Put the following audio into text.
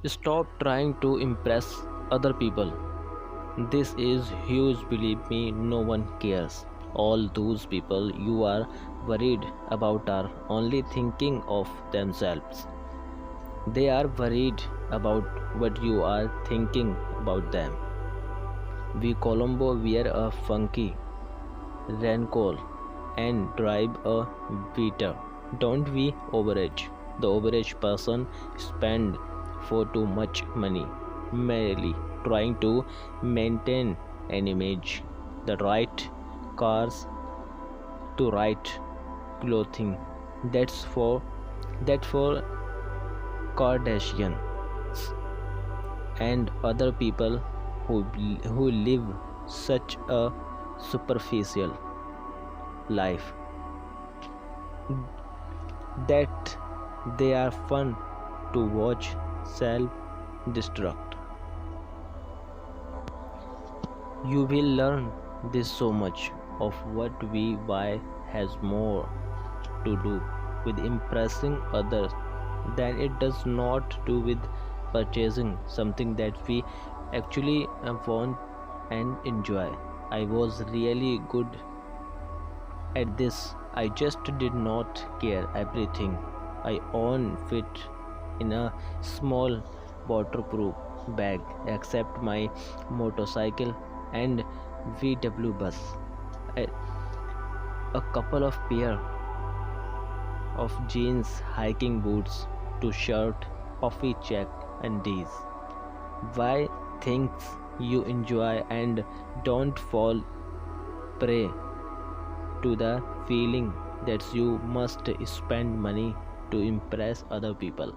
Stop trying to impress other people. This is huge, believe me, no one cares. All those people you are worried about are only thinking of themselves. They are worried about what you are thinking about them. We Colombo wear a funky raincoat and drive a beater. Don't we overage? The overage person spend for too much money merely trying to maintain an image. The right cars to right clothing. That's for Kardashian and other people who live such a superficial life that they are fun to watch self destruct. You will learn this so much of what we buy has more to do with impressing others than it does not do with purchasing something that we actually want and enjoy. I was really good at this. I just did not care. Everything I own fit in a small waterproof bag except my motorcycle and VW bus. A, a couple of pair of jeans, hiking boots, to shirt, puffy check and these. Why things you enjoy and don't fall prey to the feeling that you must spend money to impress other people.